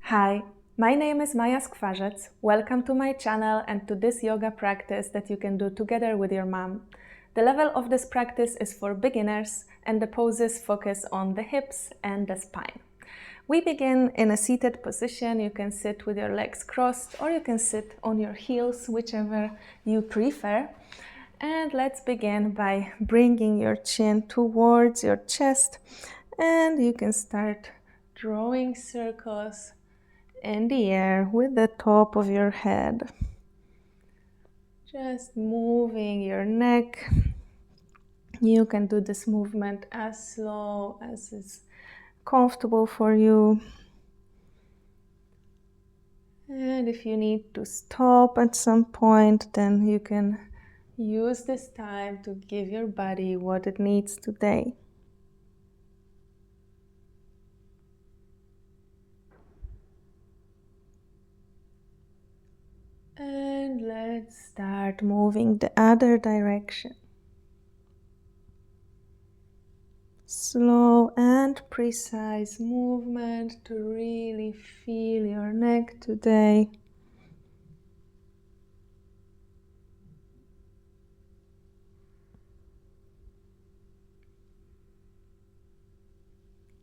Hi, my name is Maja Karolina Joga. Welcome to my channel and to this yoga practice that you can do together with your mom. The level of this practice is for beginners and the poses focus on the hips and the spine. We begin in a seated position. You can sit with your legs crossed or you can sit on your heels, whichever you prefer. And let's begin by bringing your chin towards your chest, and you can start drawing circles in the air with the top of your head. Just moving your neck. You can do this movement as slow as is comfortable for you. And if you need to stop at some point, then you can use this time to give your body what it needs today. And let's start moving the other direction. Slow and precise movement to really feel your neck today.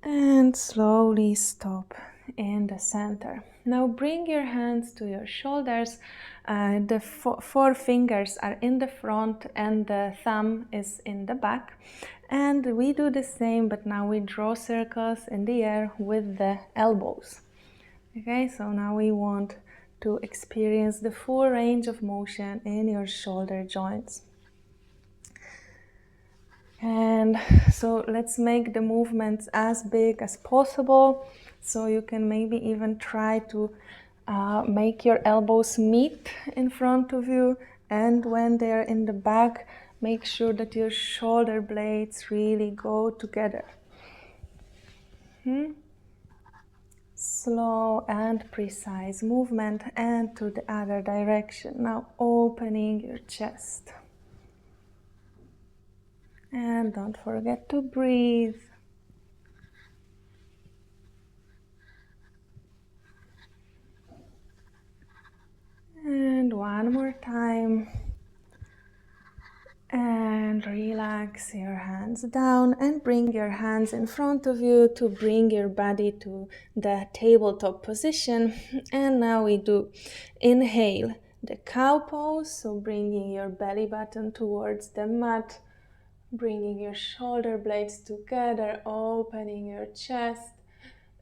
And slowly stop in the center. Now bring your hands to your shoulders. The four fingers are in the front and the thumb is in the back. And we do the same, but now we draw circles in the air with the elbows. Okay, so now we want to experience the full range of motion in your shoulder joints. And so let's make the movements as big as possible. So you can maybe even try to make your elbows meet in front of you, and when they're in the back, make sure that your shoulder blades really go together. Slow and precise movement, and to the other direction. Now opening your chest. And don't forget to breathe. And one more time. And relax your hands down and bring your hands in front of you to bring your body to the tabletop position. And now we do inhale the cow pose, so bringing your belly button towards the mat, bringing your shoulder blades together, opening your chest.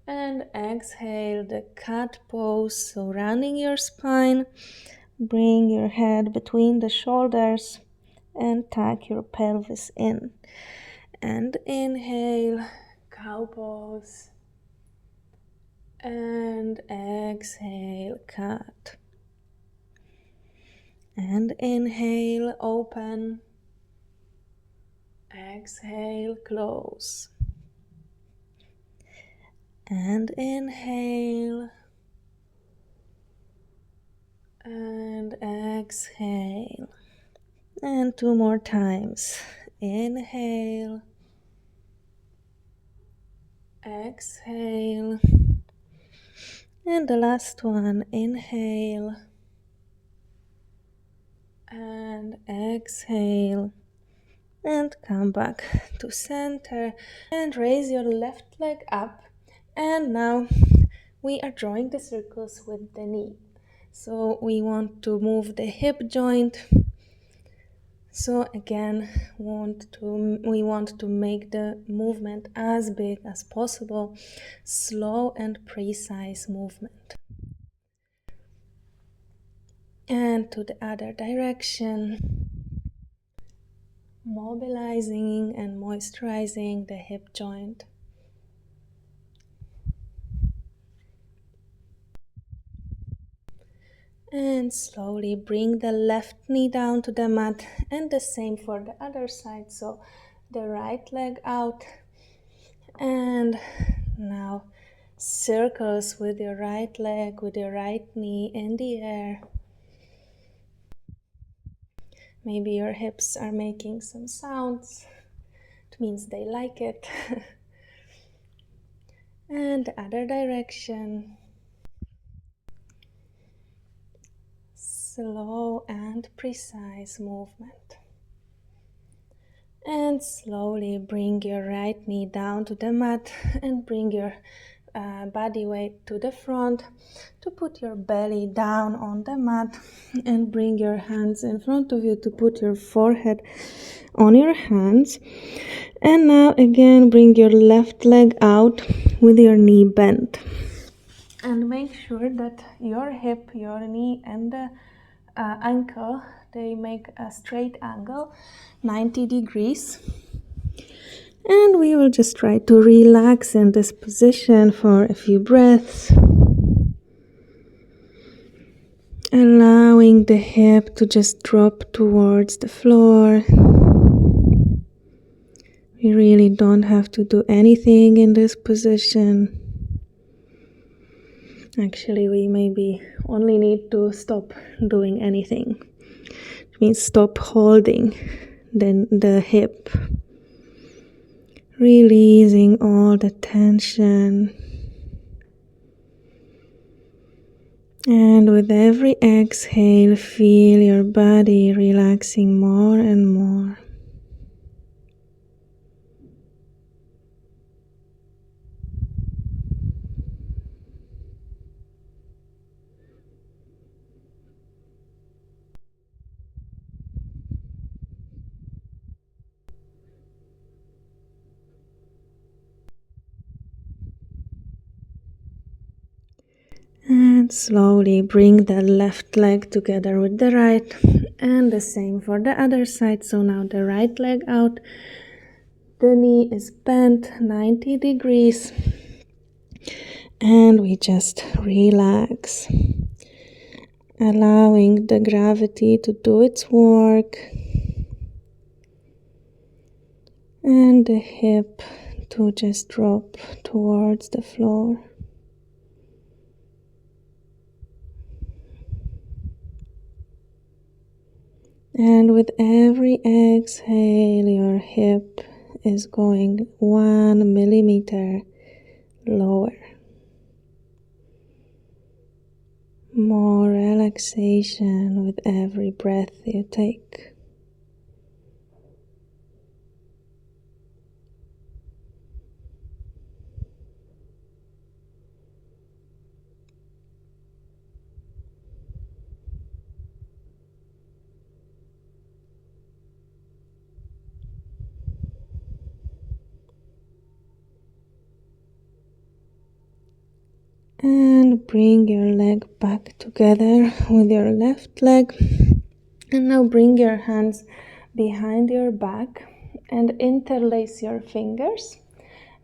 And exhale the cat pose, so rounding your spine, bring your head between the shoulders and tuck your pelvis in. And inhale, cow pose. And exhale, cat. And inhale, open. Exhale, close. And inhale. And exhale. And two more times. Inhale. Exhale. And the last one. Inhale. And exhale. And come back to center. And raise your left leg up. And now we are drawing the circles with the knee. So we want to move the hip joint. So again, we want to make the movement as big as possible, slow and precise movement. And to the other direction, mobilizing and moisturizing the hip joint. And slowly bring the left knee down to the mat, and the same for the other side. So the right leg out, and now circles with your right leg, with your right knee in the air. Maybe your hips are making some sounds. It means they like it. And the other direction. slow and precise movement. And slowly bring your right knee down to the mat and bring your body weight to the front to put your belly down on the mat and bring your hands in front of you to put your forehead on your hands. And now again bring your left leg out with your knee bent. And make sure that your hip, your knee and the ankle, they make a straight angle, 90 degrees. And we will just try to relax in this position for a few breaths. Allowing the hip to just drop towards the floor. We really don't have to do anything in this position. Actually, we maybe only need to stop doing anything. It means stop holding the hip. Releasing all the tension. And with every exhale, feel your body relaxing more and more. And slowly bring the left leg together with the right. And the same for the other side. So now the right leg out. The knee is bent 90 degrees. And we just relax. Allowing the gravity to do its work. And the hip to just drop towards the floor. And with every exhale, your hip is going 1 millimeter lower. More relaxation with every breath you take. And bring your leg back together with your left leg. And now bring your hands behind your back and interlace your fingers.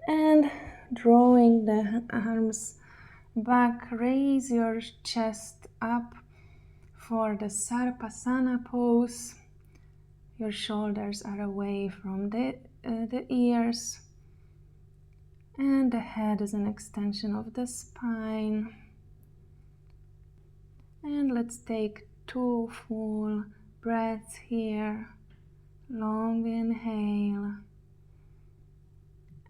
And drawing the arms back, raise your chest up for the Sarpasana pose. Your shoulders are away from the ears. And the head is an extension of the spine. And let's take 2 full breaths here. Long inhale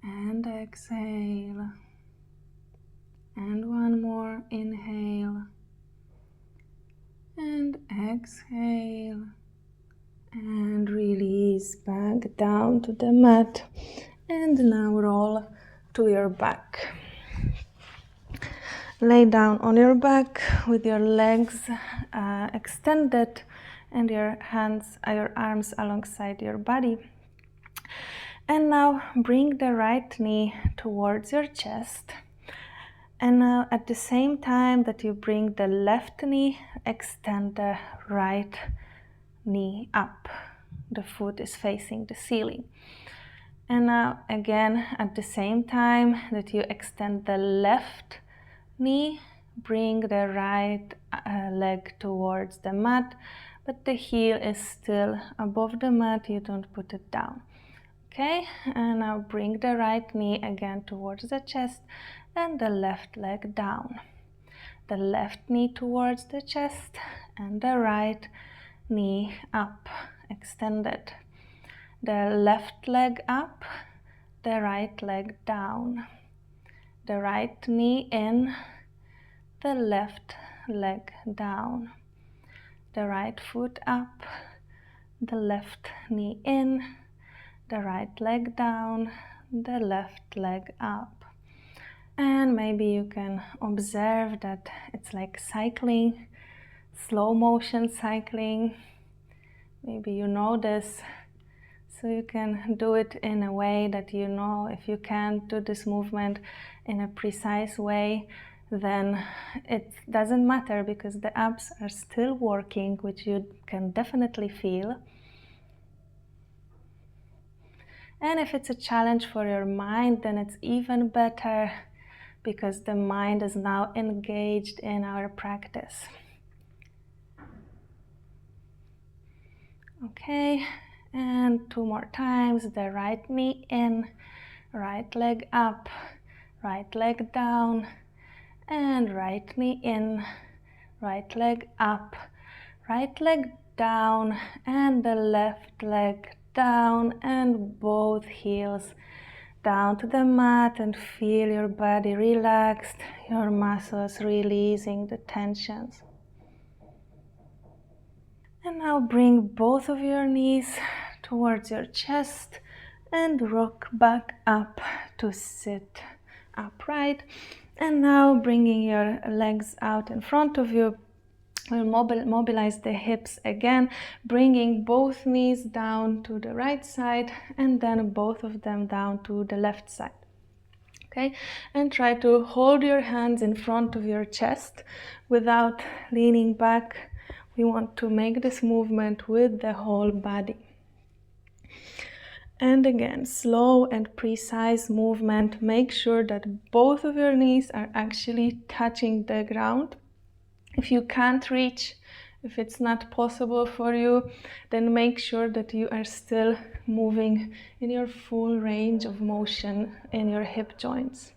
and exhale. And one more inhale and exhale. And release back down to the mat. And now roll to your back. Lay down on your back with your legs extended and your arms alongside your body. And now bring the right knee towards your chest. And now at the same time that you bring the left knee, extend the right knee up. The foot is facing the ceiling. And now again, at the same time that you extend the left knee, bring the right leg towards the mat, but the heel is still above the mat, you don't put it down. Okay, and now bring the right knee again towards the chest and the left leg down. The left knee towards the chest and the right knee up, extended. The left leg up, the right leg down. The right knee in, the left leg down. the right foot up, the left knee in, the right leg down, the left leg up. And maybe you can observe that it's like cycling, slow motion cycling. Maybe you know this, so you can do it in a way that you know. If you can't do this movement in a precise way, then it doesn't matter, because the abs are still working, which you can definitely feel. And if it's a challenge for your mind, then it's even better, because the mind is now engaged in our practice. Okay, and 2 more times. The right knee in, right leg up, right leg down, and right knee in, right leg up, right leg down, and the left leg down, and both heels down to the mat, and feel your body relaxed, your muscles releasing the tensions. And now bring both of your knees towards your chest and rock back up to sit upright. And now bringing your legs out in front of you, we'll mobilize the hips again, bringing both knees down to the right side and then both of them down to the left side. Okay, and try to hold your hands in front of your chest without leaning back. We want to make this movement with the whole body. And again, slow and precise movement. Make sure that both of your knees are actually touching the ground. If you can't reach, if it's not possible for you, then make sure that you are still moving in your full range of motion in your hip joints.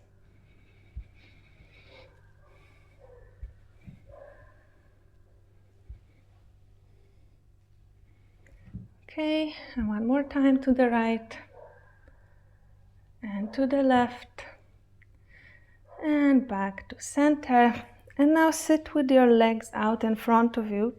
Okay, and one more time to the right and to the left and back to center. And now sit with your legs out in front of you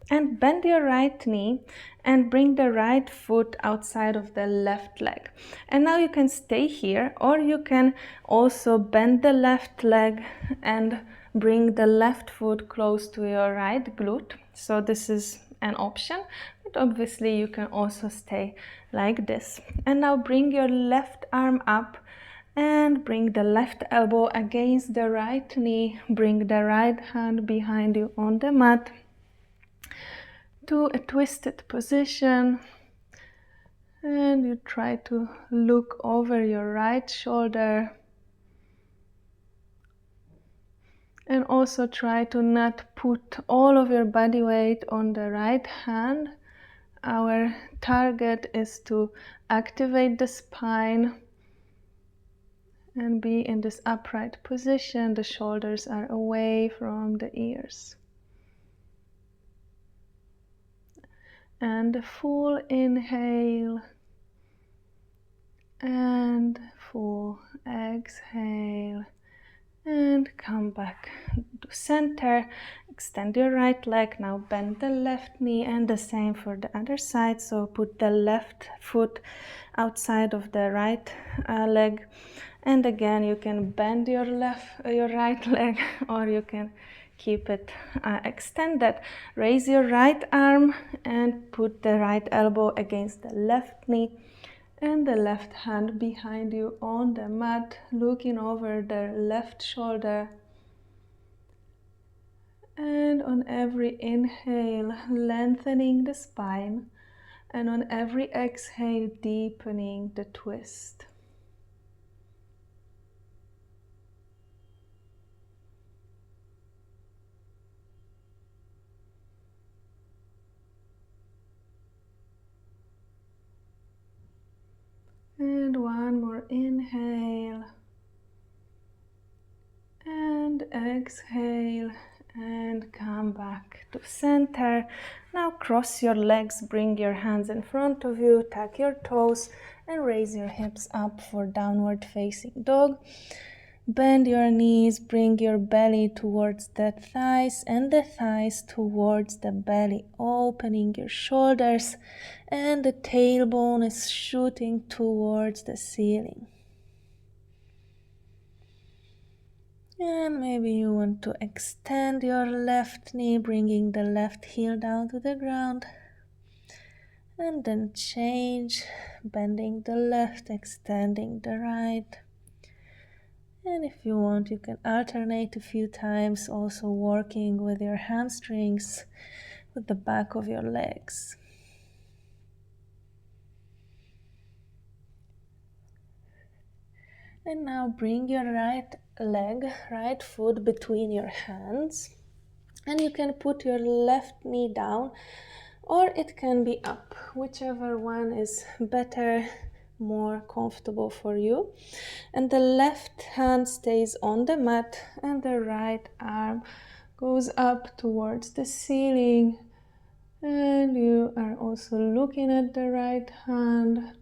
and bend your right knee and bring the right foot outside of the left leg. And now you can stay here, or you can also bend the left leg and bring the left foot close to your right glute. So this is an option, but obviously you can also stay like this. And now bring your left arm up and bring the left elbow against the right knee. Bring the right hand behind you on the mat to a twisted position, and you try to look over your right shoulder, and also try to not put all of your body weight on the right hand. Our target is to activate the spine and be in this upright position. The shoulders are away from the ears. And a full inhale and full exhale, and come back to center. Extend your right leg, now bend the left knee, and the same for the other side. So put the left foot outside of the right leg, and again you can bend your right leg, or you can keep it extended. Raise your right arm and put the right elbow against the left knee and the left hand behind you on the mat, looking over the left shoulder. And on every inhale, lengthening the spine, and on every exhale, deepening the twist. And one more inhale and exhale, and come back to center. Now cross your legs, bring your hands in front of you, tuck your toes, and raise your hips up for downward facing dog. Bend your knees, bring your belly towards the thighs and the thighs towards the belly, opening your shoulders, and the tailbone is shooting towards the ceiling. And maybe you want to extend your left knee, bringing the left heel down to the ground. And then change, bending the left, extending the right. And if you want, you can alternate a few times, also working with your hamstrings, with the back of your legs. And now bring your right leg, right foot between your hands. And you can put your left knee down, or it can be up, whichever one is better, more comfortable for you. And the left hand stays on the mat, and the right arm goes up towards the ceiling. And you are also looking at the right hand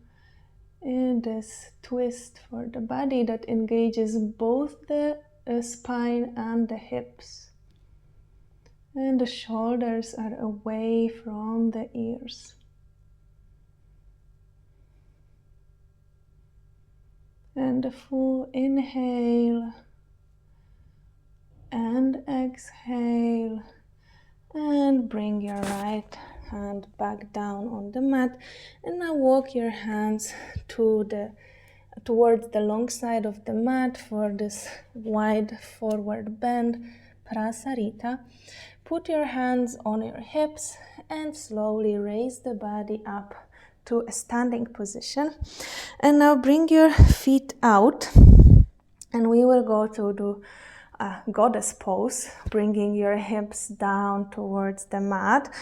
in this twist for the body that engages both the spine and the hips. And the shoulders are away from the ears. And a full inhale and exhale. And bring your right hand back down on the mat. And now walk your hands towards the long side of the mat for this wide forward bend, Prasarita. Put your hands on your hips and slowly raise the body up to a standing position. And now bring your feet out, and we will go to do a goddess pose, bringing your hips down towards the mat.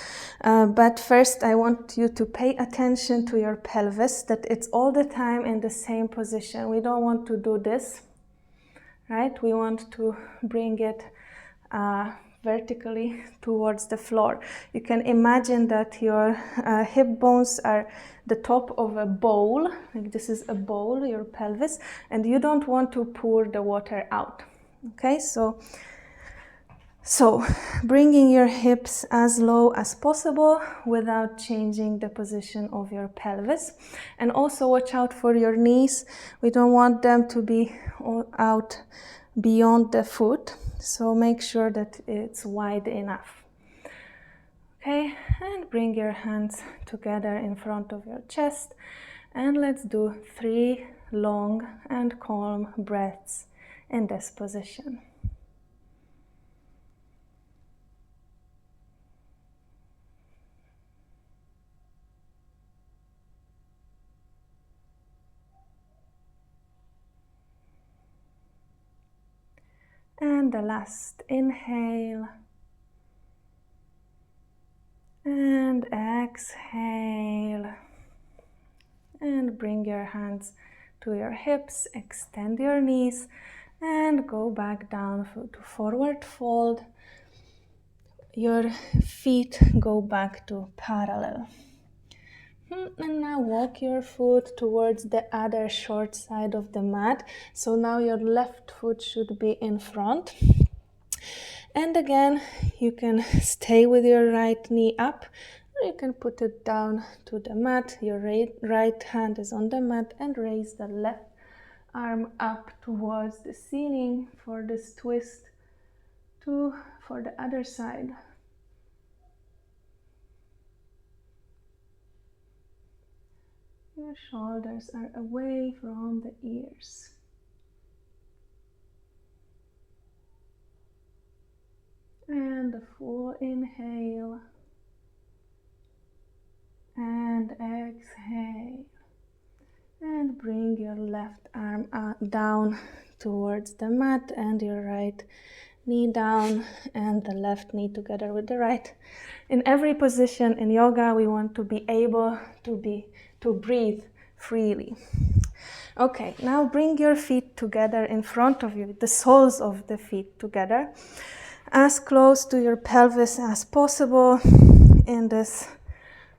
But first I want you to pay attention to your pelvis, that it's all the time in the same position. We don't want to do this, right? We want to bring it vertically towards the floor. You can imagine that your hip bones are the top of a bowl, like this is a bowl, your pelvis, and you don't want to pour the water out. Okay, so bringing your hips as low as possible without changing the position of your pelvis. And also watch out for your knees. We don't want them to be out beyond the foot, so make sure that it's wide enough. Okay, and bring your hands together in front of your chest, and let's do 3 long and calm breaths in this position. And the last inhale and exhale, and bring your hands to your hips, extend your knees and go back down to forward fold. Your feet go back to parallel. And now walk your foot towards the other short side of the mat. So now your left foot should be in front. And again, you can stay with your right knee up, or you can put it down to the mat. Your right hand is on the mat, and raise the left arm up towards the ceiling for this twist for the other side. Your shoulders are away from the ears. And a full inhale and exhale. And bring your left arm down towards the mat, and your right knee down, and the left knee together with the right. In every position in yoga, we want to be able to breathe freely. Okay, now bring your feet together in front of you, the soles of the feet together, as close to your pelvis as possible in this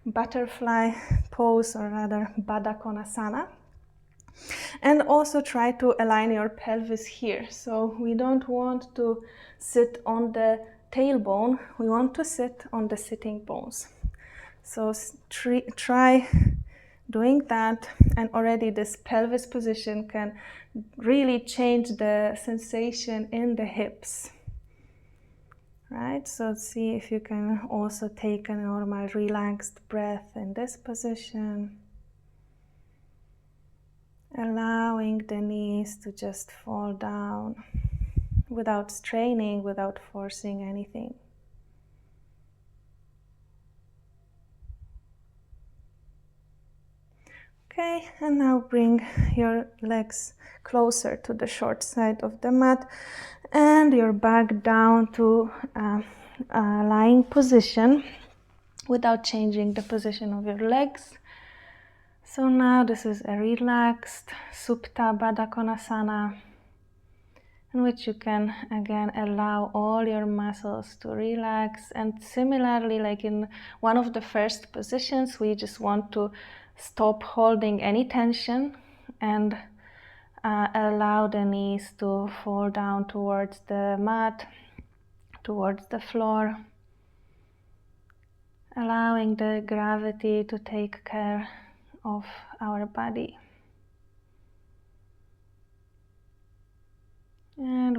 butterfly pose, or rather Baddha Konasana. And also try to align your pelvis here. So we don't want to sit on the tailbone, we want to sit on the sitting bones. So try doing that, and already this pelvis position can really change the sensation in the hips. Right, so see if you can also take a normal relaxed breath in this position. Allowing the knees to just fall down without straining, without forcing anything. Okay, and now bring your legs closer to the short side of the mat and your back down to a lying position without changing the position of your legs. So now this is a relaxed Supta Baddha Konasana, in which you can again allow all your muscles to relax. And similarly, like in one of the first positions, we just want to stop holding any tension and allow the knees to fall down towards the mat, towards the floor, allowing the gravity to take care of our body. And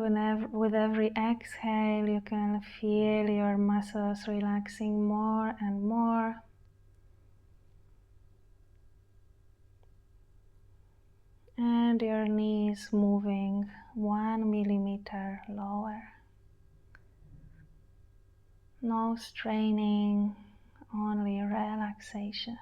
with every exhale, you can feel your muscles relaxing more and more. And your knees moving 1 millimeter lower. No straining, only relaxation.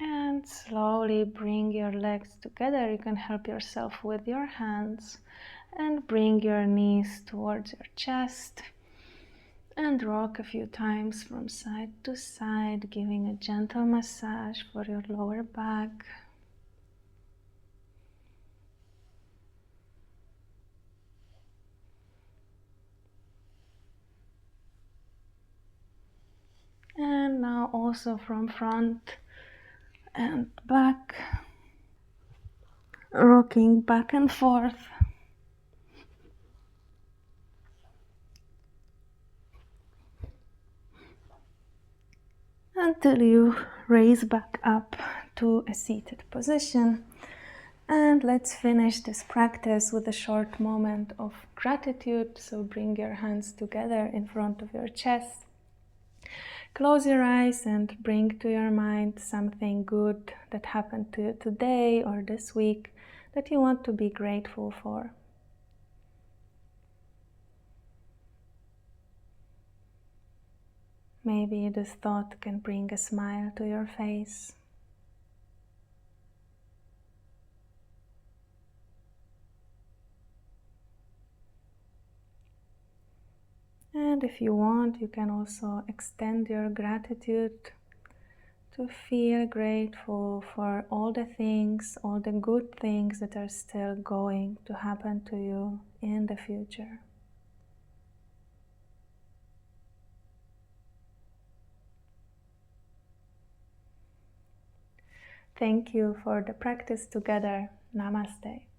And slowly bring your legs together. You can help yourself with your hands and bring your knees towards your chest and rock a few times from side to side, giving a gentle massage for your lower back. And now also from front and back, rocking back and forth until you raise back up to a seated position. And let's finish this practice with a short moment of gratitude. So bring your hands together in front of your chest. Close your eyes and bring to your mind something good that happened to you today or this week that you want to be grateful for. Maybe this thought can bring a smile to your face. And if you want, you can also extend your gratitude to feel grateful for all the things, all the good things that are still going to happen to you in the future. Thank you for the practice together. Namaste.